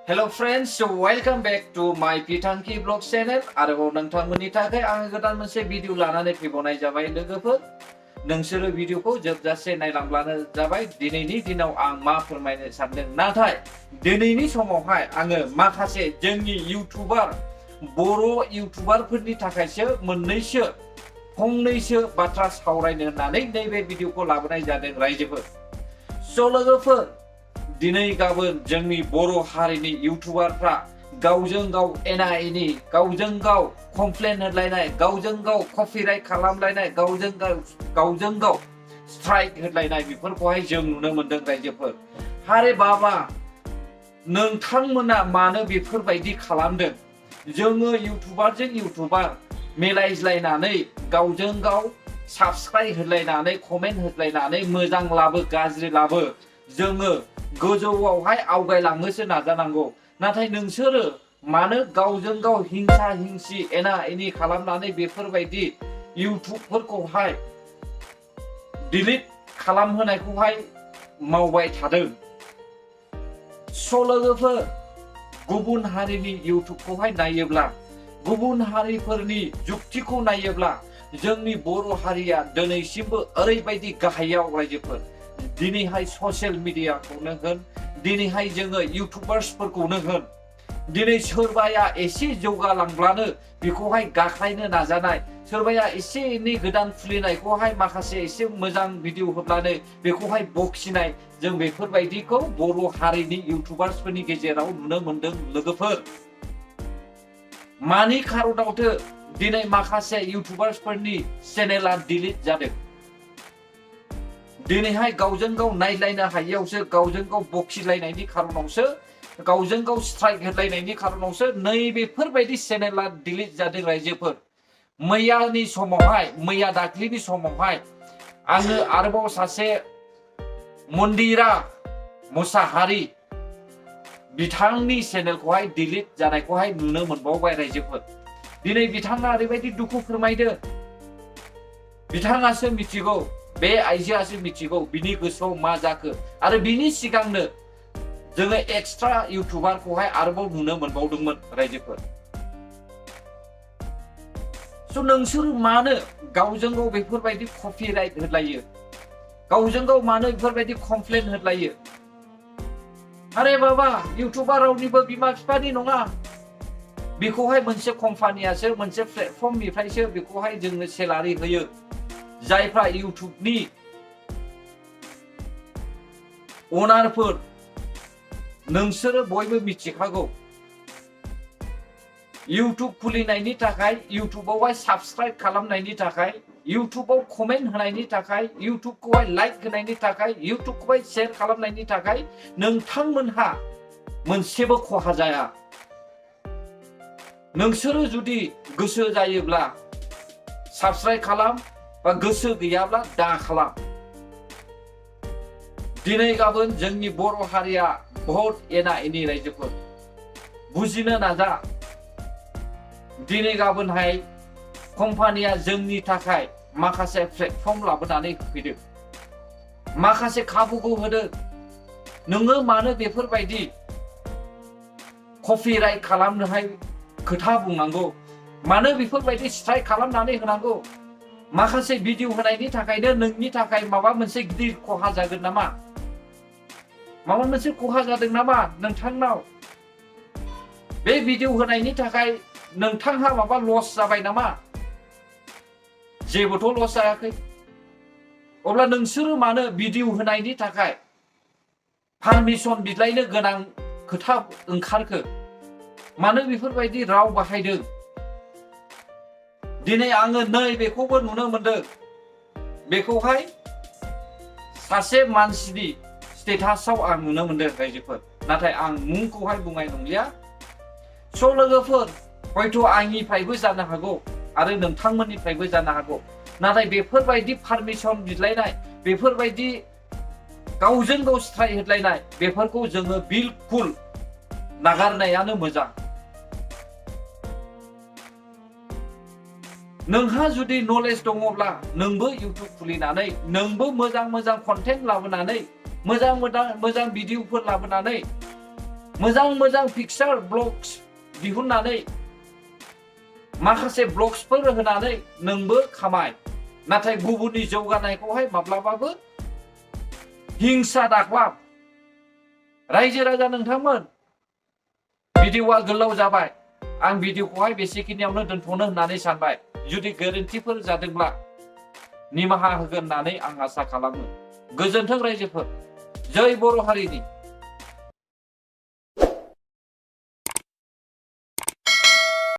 Hello friends, so welcome back to my Pitanki Vlog channel. आरोबाव नोंथांमोननि थाखाय आङो गोदान मोनसे भिडिअ लानानै फैबावनाय जाबाय लोगोफोर। नोंसोरो भिडिअखौ जोबजासे नायलांब्लानो जाबाय दिनैनि दिनाव आं मा फोरमायनो सानदों। नाथाय दिनैनि समावहाय आङो माखासे जोंनि बर' इउटुबारफोरनि थाखायसो फंनैसो बाथ्रा सावरायनो होननानै नैबे भिडिअखौ लाबोनाय जादों रायजोफोर। स' लोगोफोर, दिनै गाबोन जोंनि बर' हारिनि इउटुबारफ्रा गावजों गाव एना एनि, गावजों गाव कमप्लेन होलायनाय, गावजों गाव कपिराइट खालामलायनाय, गावजों गाव स्ट्राइक होलायनाय बेफोरखौहाय जों नुनो मोनदों रायजोफोर। हारे बाबा, नोंथांमोना मानो बेफोरबायदि खालामदों? जोङो इउटुबारजों इउटुबार मिलायज्लायनानै गावजों गाव साबस्क्राइब होलायनानै, कमेन्ट होलायनानै, मोजां लाबो गाज्रि लाबो जोङो गोजौआवहाय आवगायलांनोसो नाजानांगौ। नाथाय नोंसोरो मानो गावजों गाव हिंसा हिंसि एना एनि खालामनानै बेफोरबायदि इउटुबफोरखौहाय डिलिट खालामहोनायखौहाय मावबाय थादों? स' लोगोफोर, गुबुन हारिनि इउटुबखौहाय नायोब्ला, गुबुन हारिफोरनि जुक्तिखौ नायोब्ला जोंनि बर' हारिया दिनैसिमबो ओरैबायदि गाहायाव रायजोफोर। दिनैहाय ससियेल मिडियाखौनो होन, दिनैहाय जोङो इउटुबार्सफोरखौनो होन, दिनै सोरबाया एसे जौगालांब्लानो बेखौहाय गाख्लायनो नाजानाय, सोरबाया एसे एनै गोदान खुलिनायखौहाय माखासे एसे मोजां भिडिअ होब्लानो बेखौहाय बखिनाय, जों बेफोरबायदिखौ बर' हारिनि इउटुबार्सफोरनि गेजेराव नुनो मोनदों लोगोफोर। मानि खारनावथो दिनै माखासे इउटुबार्सफोरनि चेनेला डिलिट जादों? दिनैहाय गावजों गाव नायलायनो हायैयावसो, गावजों गाव बखिलायनायनि खारनावसो, गावजों गाव स्ट्राइक होलायनायनि खारनावसो नैबेफोरबायदि चेनेला डिलिट जादों रायजोफोर। मैया दाख्लिनि समावहाय आङो आरोबाव सासे मन्दिरा मुसाहारि बिथांनि चेनेलखौहाय डिलिट जानायखौहाय नुनो मोनबावबाय रायजोफोर। दिनै बिथाङा ओरैबायदि दुखु फोरमायदों, बिथाङासो मिथिगौ, बे आइजोआसो मिथिगौ बिनि गोसोआव मा जाखो। आरो बिनि सिगांनो जोङो एक्सट्रा इउटुबारखौहाय आरोबाव नुनो मोनबावदोंमोन रायजोफोर। स' नोंसोर मानो गावजों गाव बेफोरबायदि कपिराइट होलायो? गावजों गाव मानो बेफोरबायदि कमप्लेन होलायो? आरे बाबा, इउटुबार रावनिबो बिमा बिफानि नङा। बेखौहाय मोनसे कम्पानियासो, मोनसे प्लेटफर्मनिफ्रायसो बेखौहाय जोंनो सेलारि होयो। जायफ्रा इउटुबनि अनारफोर, नोंसोरो बयबो मिथिखागौ। इउटुब खुलिनायनि थाखाय, इउटुबावहाय साबस्क्राइब खालामनायनि थाखाय, इउटुबाव कमेन्ट होनायनि थाखाय, इउटुबखौहाय लाइक होनायनि थाखाय, इउटुबखौहाय शेयार खालामनायनि थाखाय नोंथांमोनहा मोनसेबो खहा जाया। नोंसोरो जुदि गोसो जायोब्ला साबस्क्राइब खालाम, बा गोसो गैयाब्ला दा खालाम। दिनै गाबोन जोंनि बर' हारिया बहुत एना एनि रायजोफोर, बुजिनो नाजा। दिनै गाबोनहाय कम्पानिया जोंनि थाखाय माखासे प्लेटफर्म लाबोनानै होफैदों, माखासे खाबुखौ होदों। नोङो मानो बेफोरबायदि कपिराइट खालामनोहाय खोथा बुंनांगौ? मानो बेफोरबायदि स्ट्राइक खालामनानै होनांगौ? माखासे भिडिअ होनायनि थाखायनो नोंनि थाखाय माबा मोनसे गिदिर खहा जागोन नामा? माबा मोनसे खहा जादों नामा नोंथांनाव? बे भिडिअ होनायनि थाखाय नोंथांहा माबा लस जाबाय नामा? जेबोथ' लस जायाखै। अब्ला नोंसोरो मानो भिडिअ होनायनि थाखाय पारमिसन बिलायनो गोनां खोथा ओंखारखो? मानो बेफोरबायदि राव बाहायदों? दिनै आङो बेखौबो नुनो मोनदों, बेखौहाय सासे मानसिनि स्टेटासाव आं नुनो मोनदों रायजोफोर। नाथाय आं मुंखौहाय बुंनाय नंलिया। स' लोगोफोर, हयथ' आंनिफ्रायबो जानो हागौ आरो नोंथांमोननिफ्रायबो जानो हागौ। नाथाय बेफोरबायदि पारमिसन बिलायनाय, बेफोरबायदि गावजों गाव स्ट्राइक होलायनाय, बेफोरखौ जोङो बिलकुल नागारनायानो मोजां। नोंहा जुदि नलेज दङब्ला नोंबो इउटुब खुलिनानै, नोंबो मोजां मोजां कन्टेन्ट लाबोनानै, मोजां भिडिअफोर लाबोनानै मोजां पिक्सार ब्लग्स दिहुननानै माखासे ब्लग्सफोर होनानै नोंबो खामाय, नाथाय गुबुननि जौगानायखौहाय माब्लाबाबो हिंसा दाख्लाब। रायजो राजा नोंथांमोन, भिडिअआ गोलाव जाबाय, आं भिडिअखौहाय बेसेखिनियावनो दोनथ'नो होननानै सानबाय। जुदि गोरोन्थिफोर जादोंब्ला निमाहा होगोन होननानै आं आसा खालामो। गोजोन्थों रायजोफोर, जै बर' हारिनि।